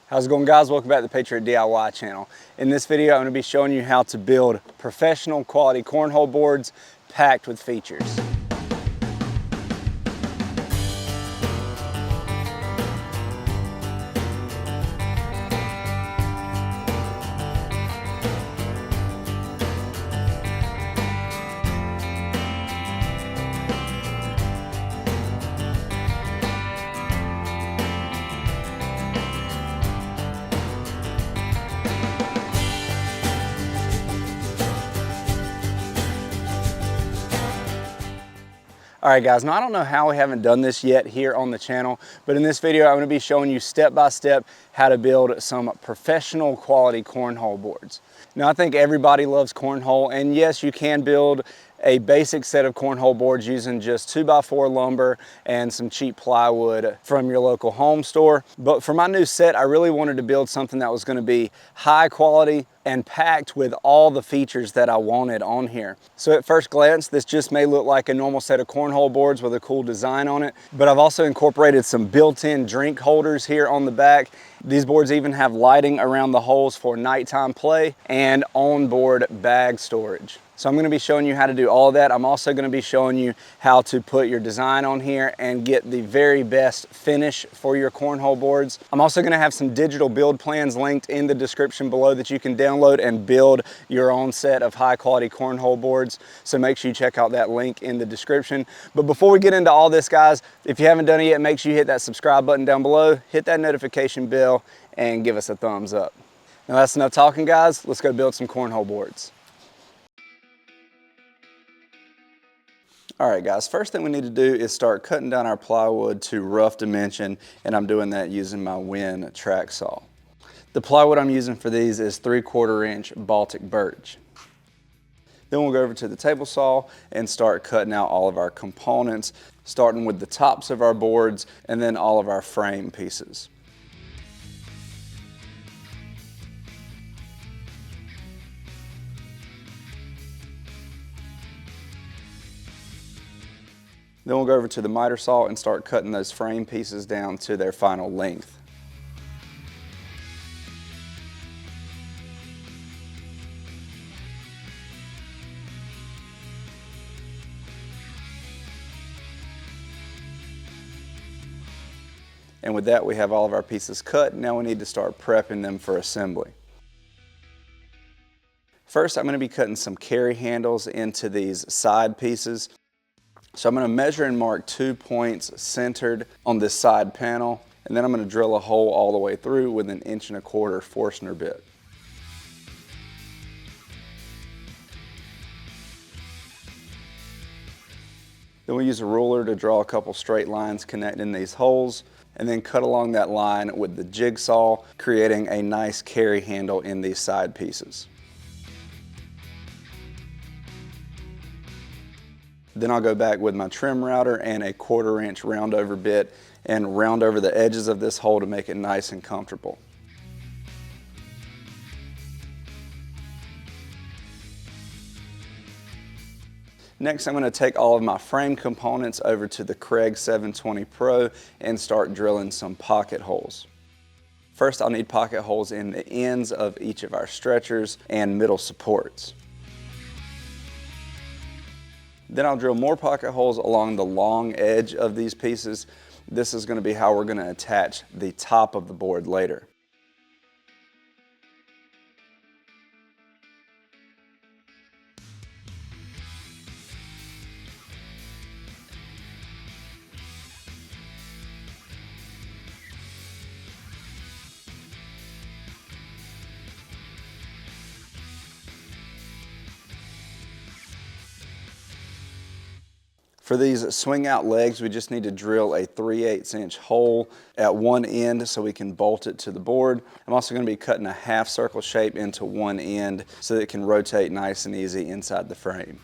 How's it going, guys? Welcome back to the PatriotDIY channel. In this video, I'm going to be showing you how to build professional quality cornhole boards packed with features. All right, guys, now I don't know how we haven't done this yet here on the channel, but in this video, I'm going to be showing you step by step how to build some professional quality cornhole boards. Now, I think everybody loves cornhole, and yes, you can build a basic set of cornhole boards using just 2x4 lumber and some cheap plywood from your local home store. But for my new set, I really wanted to build something that was going to be high quality and packed with all the features that I wanted on here. So at first glance, this just may look like a normal set of cornhole boards with a cool design on it, but I've also incorporated some built-in drink holders here on the back. These boards even have lighting around the holes for nighttime play and onboard bag storage. So I'm going to be showing you how to do all of that. I'm also going to be showing you how to put your design on here and get the very best finish for your cornhole boards. I'm also going to have some digital build plans linked in the description below that you can download and build your own set of high quality cornhole boards. So make sure you check out that link in the description. But before we get into all this, guys, if you haven't done it yet, make sure you hit that subscribe button down below, hit that notification bell, and give us a thumbs up. Now that's enough talking, guys. Let's go build some cornhole boards. All right, guys, first thing we need to do is start cutting down our plywood to rough dimension, and I'm doing that using my Win track saw. The plywood I'm using for these is 3/4 inch Baltic birch. Then we'll go over to the table saw and start cutting out all of our components, starting with the tops of our boards and then all of our frame pieces. Then we'll go over to the miter saw and start cutting those frame pieces down to their final length. And with that, we have all of our pieces cut. Now we need to start prepping them for assembly. First, I'm going to be cutting some carry handles into these side pieces. So I'm going to measure and mark 2 points centered on this side panel, and then I'm going to drill a hole all the way through with an 1¼ inch Forstner bit. Then we use a ruler to draw a couple straight lines connecting these holes, and then cut along that line with the jigsaw, creating a nice carry handle in these side pieces. Then I'll go back with my trim router and a 1/4 inch round over bit and round over the edges of this hole to make it nice and comfortable. Next, I'm going to take all of my frame components over to the Craig 720 Pro and start drilling some pocket holes. First, I'll need pocket holes in the ends of each of our stretchers and middle supports. Then I'll drill more pocket holes along the long edge of these pieces. This is going to be how we're going to attach the top of the board later. For these swing out legs, we just need to drill a 3/8 inch hole at one end so we can bolt it to the board. I'm also going to be cutting a half circle shape into one end so that it can rotate nice and easy inside the frame.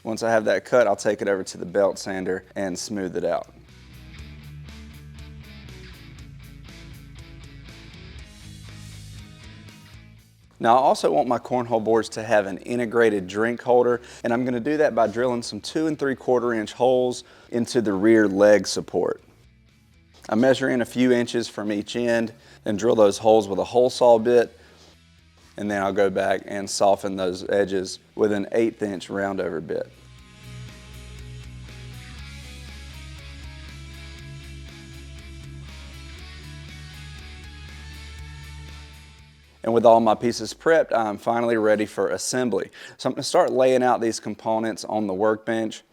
Once I have that cut, I'll take it over to the belt sander and smooth it out. Now I also want my cornhole boards to have an integrated drink holder, and I'm going to do that by drilling some 2 3/4 inch holes into the rear leg support. I measure in a few inches from each end and drill those holes with a hole saw bit, and then I'll go back and soften those edges with an 1/8 inch roundover bit. And with all my pieces prepped, I'm finally ready for assembly. So I'm going to start laying out these components on the workbench.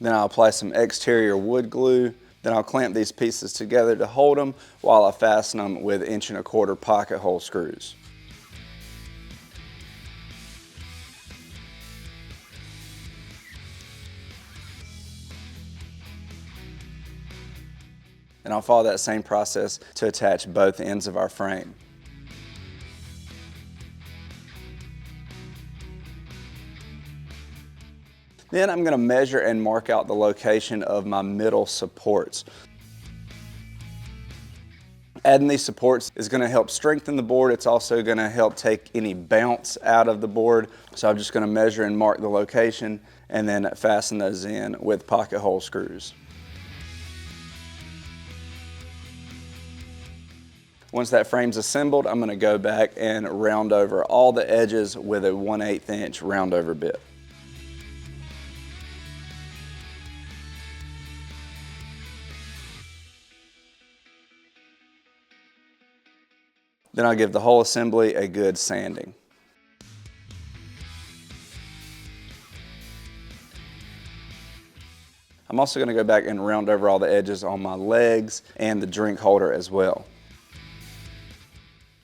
Then I'll apply some exterior wood glue. Then I'll clamp these pieces together to hold them while I fasten them with 1¼ pocket hole screws. And I'll follow that same process to attach both ends of our frame. Then I'm going to measure and mark out the location of my middle supports. Adding these supports is going to help strengthen the board. It's also going to help take any bounce out of the board. So I'm just going to measure and mark the location and then fasten those in with pocket hole screws. Once that frame's assembled, I'm going to go back and round over all the edges with a 1/8 inch roundover bit. Then I'll give the whole assembly a good sanding. I'm also going to go back and round over all the edges on my legs and the drink holder as well.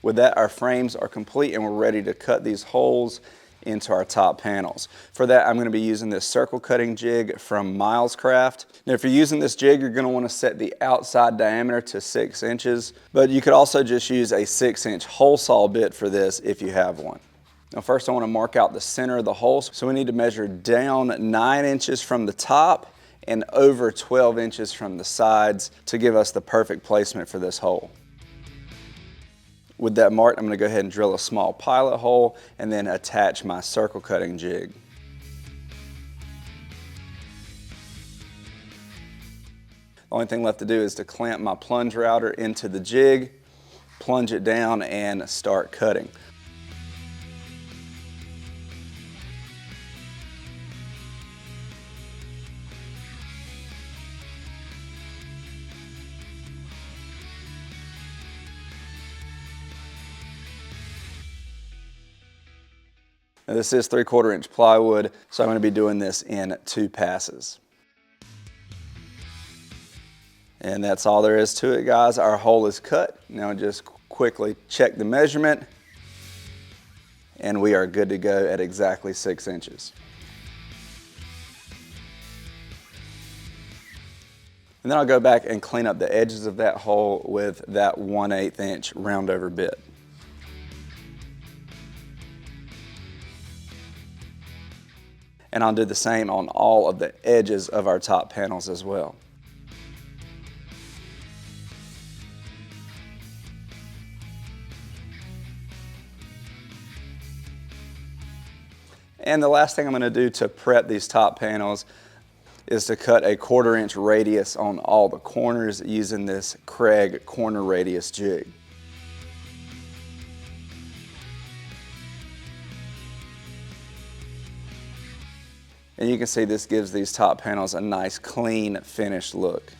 With that, our frames are complete and we're ready to cut these holes into our top panels. For that, I'm going to be using this circle cutting jig from Miles Craft. Now, if you're using this jig, you're going to want to set the outside diameter to 6 inches, but you could also just use a 6-inch hole saw bit for this if you have one. Now, first I want to mark out the center of the hole. So we need to measure down 9 inches from the top and over 12 inches from the sides to give us the perfect placement for this hole. With that marked, I'm going to go ahead and drill a small pilot hole and then attach my circle cutting jig. The only thing left to do is to clamp my plunge router into the jig, plunge it down, and start cutting. Now, this is 3/4 inch plywood, so I'm going to be doing this in 2 passes. And that's all there is to it, guys. Our hole is cut. Now just quickly check the measurement, and we are good to go at exactly 6 inches. And then I'll go back and clean up the edges of that hole with that 1/8 inch roundover bit. And I'll do the same on all of the edges of our top panels as well. And the last thing I'm going to do to prep these top panels is to cut a 1/4 inch radius on all the corners using this Craig corner radius jig. And you can see this gives these top panels a nice clean finished look.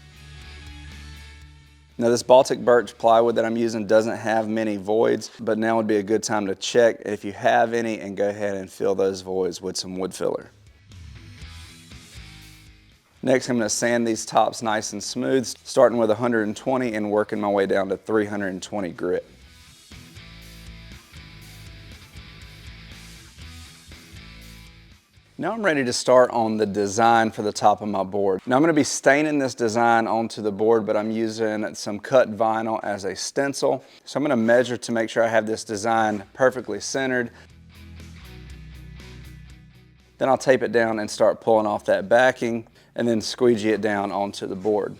Now, this Baltic birch plywood that I'm using doesn't have many voids, but now would be a good time to check if you have any and go ahead and fill those voids with some wood filler. Next, I'm going to sand these tops nice and smooth, starting with 120 and working my way down to 320 grit. Now I'm ready to start on the design for the top of my board. Now I'm going to be staining this design onto the board, but I'm using some cut vinyl as a stencil. So I'm going to measure to make sure I have this design perfectly centered. Then I'll tape it down and start pulling off that backing and then squeegee it down onto the board.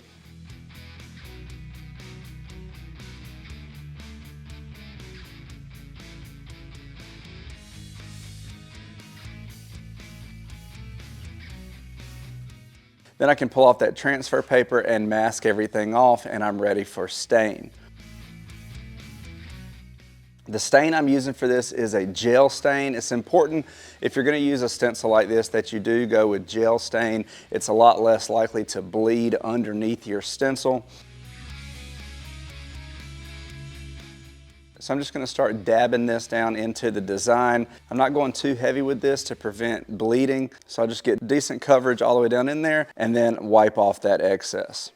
Then I can pull off that transfer paper and mask everything off, and I'm ready for stain. The stain I'm using for this is a gel stain. It's important if you're going to use a stencil like this that you do go with gel stain. It's a lot less likely to bleed underneath your stencil. So I'm just going to start dabbing this down into the design. I'm not going too heavy with this to prevent bleeding, so I'll just get decent coverage all the way down in there and then wipe off that excess.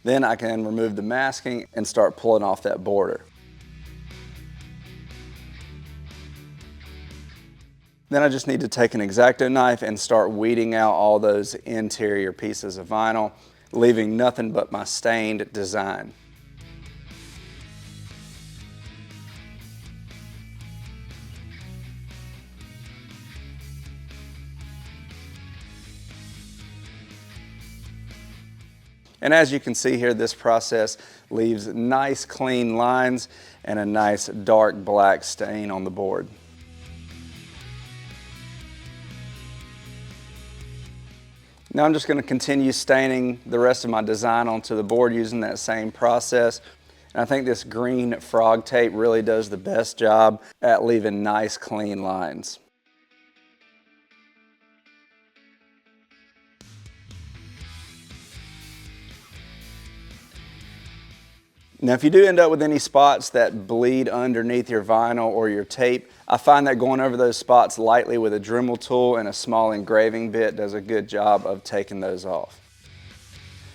Then I can remove the masking and start pulling off that border. Then I just need to take an X-Acto knife and start weeding out all those interior pieces of vinyl, leaving nothing but my stained design. And as you can see here, this process leaves nice clean lines and a nice dark black stain on the board. Now I'm just going to continue staining the rest of my design onto the board using that same process. And I think this green frog tape really does the best job at leaving nice clean lines. Now, if you do end up with any spots that bleed underneath your vinyl or your tape, I find that going over those spots lightly with a Dremel tool and a small engraving bit does a good job of taking those off.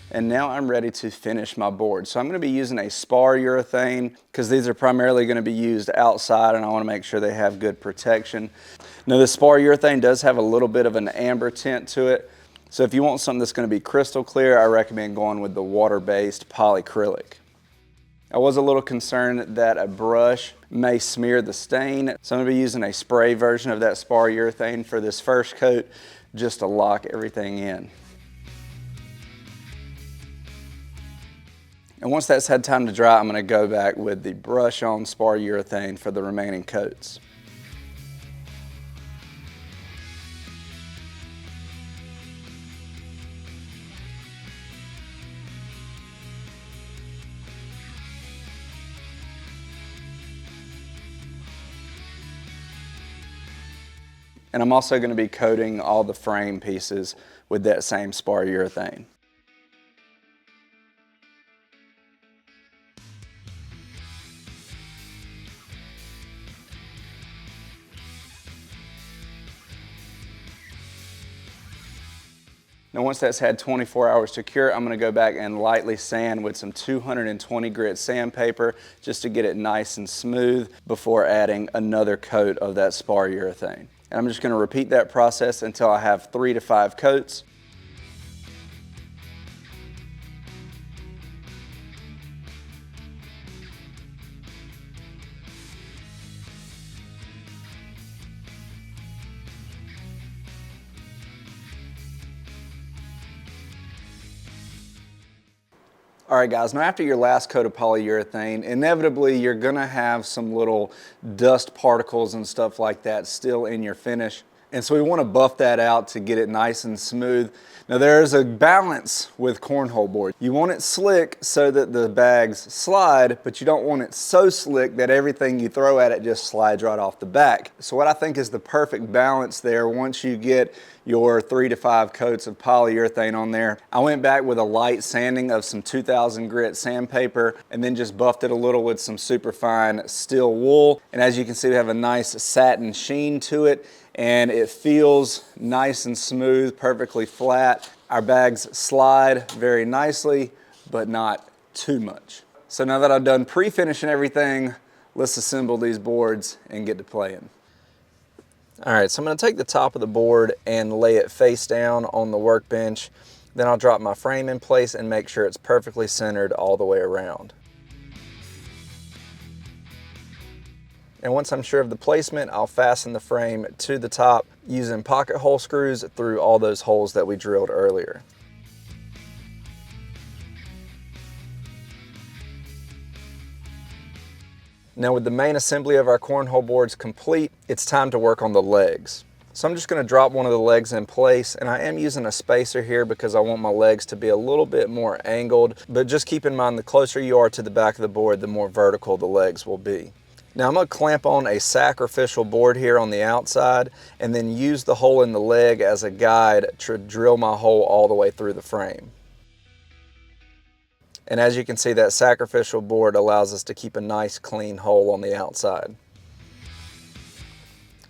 And now I'm ready to finish my board. So I'm going to be using a spar urethane because these are primarily going to be used outside and I want to make sure they have good protection. Now, the spar urethane does have a little bit of an amber tint to it. So if you want something that's going to be crystal clear, I recommend going with the water-based polyacrylic. I was a little concerned that a brush may smear the stain, so I'm going to be using a spray version of that spar urethane for this first coat just to lock everything in. And once that's had time to dry, I'm going to go back with the brush on spar urethane for the remaining coats. And I'm also going to be coating all the frame pieces with that same spar urethane. Now once that's had 24 hours to cure, I'm going to go back and lightly sand with some 220 grit sandpaper just to get it nice and smooth before adding another coat of that spar urethane. And I'm just going to repeat that process until I have 3 to 5 coats. All right guys, now after your last coat of polyurethane, inevitably you're gonna have some little dust particles and stuff like that still in your finish. And so we want to buff that out to get it nice and smooth. Now there's a balance with cornhole board. You want it slick so that the bags slide, but you don't want it so slick that everything you throw at it just slides right off the back. So what I think is the perfect balance there, once you get your 3 to 5 coats of polyurethane on there, I went back with a light sanding of some 2000 grit sandpaper and then just buffed it a little with some super fine steel wool. And as you can see, we have a nice satin sheen to it, and it feels nice and smooth, perfectly flat. Our bags slide very nicely, but not too much. So now that I've done pre-finishing everything, let's assemble these boards and get to playing. All right, so I'm going to take the top of the board and lay it face down on the workbench. Then I'll drop my frame in place and make sure it's perfectly centered all the way around. And once I'm sure of the placement, I'll fasten the frame to the top using pocket hole screws through all those holes that we drilled earlier. Now with the main assembly of our cornhole boards complete, it's time to work on the legs. So I'm just going to drop one of the legs in place, and I am using a spacer here because I want my legs to be a little bit more angled, but just keep in mind the closer you are to the back of the board, the more vertical the legs will be. Now I'm going to clamp on a sacrificial board here on the outside and then use the hole in the leg as a guide to drill my hole all the way through the frame. And as you can see, that sacrificial board allows us to keep a nice clean hole on the outside.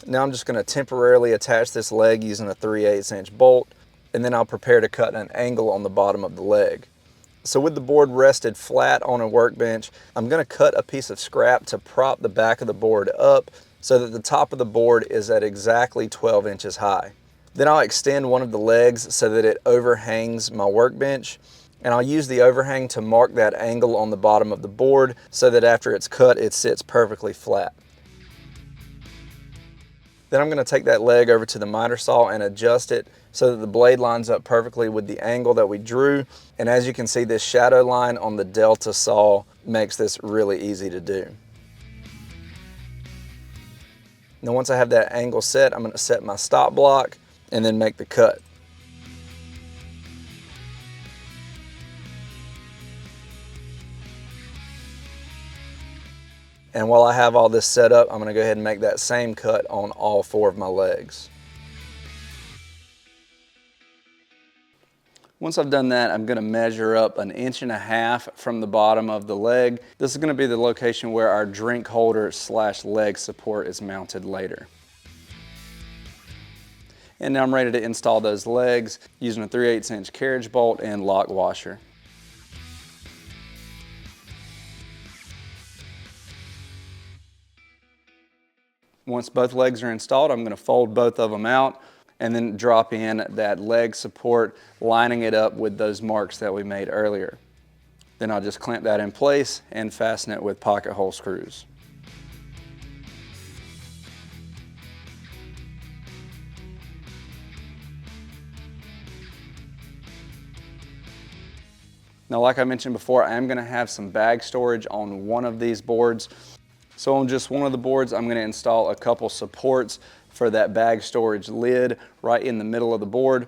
Now I'm just going to temporarily attach this leg using a 3/8 inch bolt, and then I'll prepare to cut an angle on the bottom of the leg. So with the board rested flat on a workbench, I'm going to cut a piece of scrap to prop the back of the board up so that the top of the board is at exactly 12 inches high. Then I'll extend one of the legs so that it overhangs my workbench, and I'll use the overhang to mark that angle on the bottom of the board so that after it's cut, it sits perfectly flat. Then I'm going to take that leg over to the miter saw and adjust it so that the blade lines up perfectly with the angle that we drew. And as you can see, this shadow line on the Delta saw makes this really easy to do. Now once I have that angle set, I'm going to set my stop block and then make the cut. And while I have all this set up, I'm going to go ahead and make that same cut on all 4 of my legs. Once I've done that, I'm going to measure up 1.5 inches from the bottom of the leg. This is going to be the location where our drink holder / leg support is mounted later. And now I'm ready to install those legs using a 3/8 inch carriage bolt and lock washer. Once both legs are installed, I'm going to fold both of them out and then drop in that leg support, lining it up with those marks that we made earlier. Then I'll just clamp that in place and fasten it with pocket hole screws. Now, like I mentioned before, I am going to have some bag storage on one of these boards. So on just one of the boards, I'm going to install a couple supports for that bag storage lid right in the middle of the board.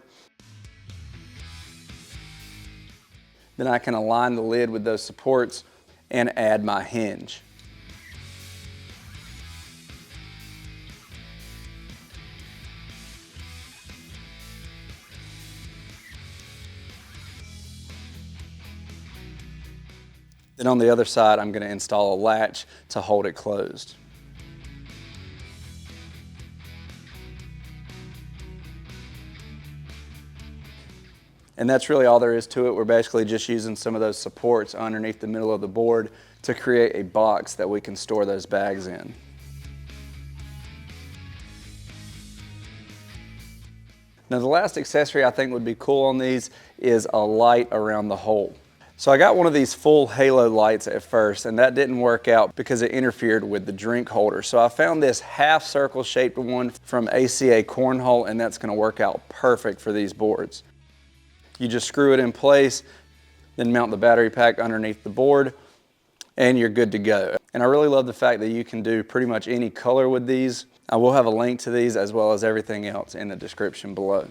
Then I can align the lid with those supports and add my hinge. Then on the other side, I'm going to install a latch to hold it closed. And that's really all there is to it. We're basically just using some of those supports underneath the middle of the board to create a box that we can store those bags in. Now the last accessory I think would be cool on these is a light around the hole. So I got one of these full halo lights at first, and that didn't work out because it interfered with the drink holder. So I found this half circle shaped one from ACA Cornhole, and that's going to work out perfect for these boards. You just screw it in place, then mount the battery pack underneath the board, and you're good to go. And I really love the fact that you can do pretty much any color with these. I will have a link to these as well as everything else in the description below.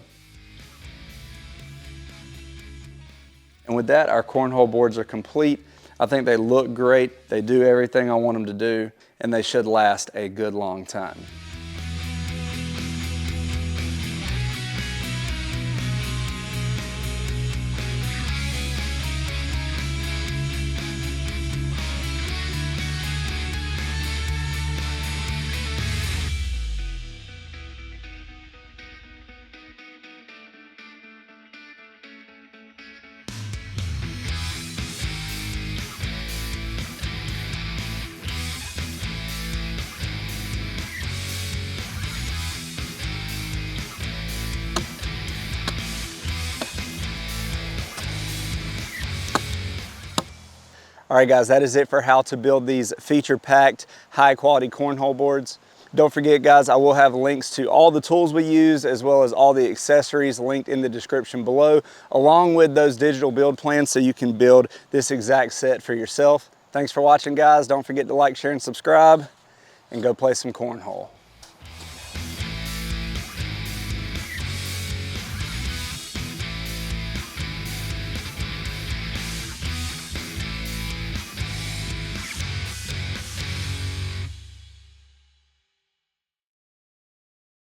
And with that, our cornhole boards are complete. I think they look great, they do everything I want them to do, and they should last a good long time. All right guys, that is it for how to build these feature-packed, high-quality cornhole boards. Don't forget, guys, I will have links to all the tools we use as well as all the accessories linked in the description below, along with those digital build plans so you can build this exact set for yourself. Thanks for watching, guys. Don't forget to like, share, and subscribe, and go play some cornhole.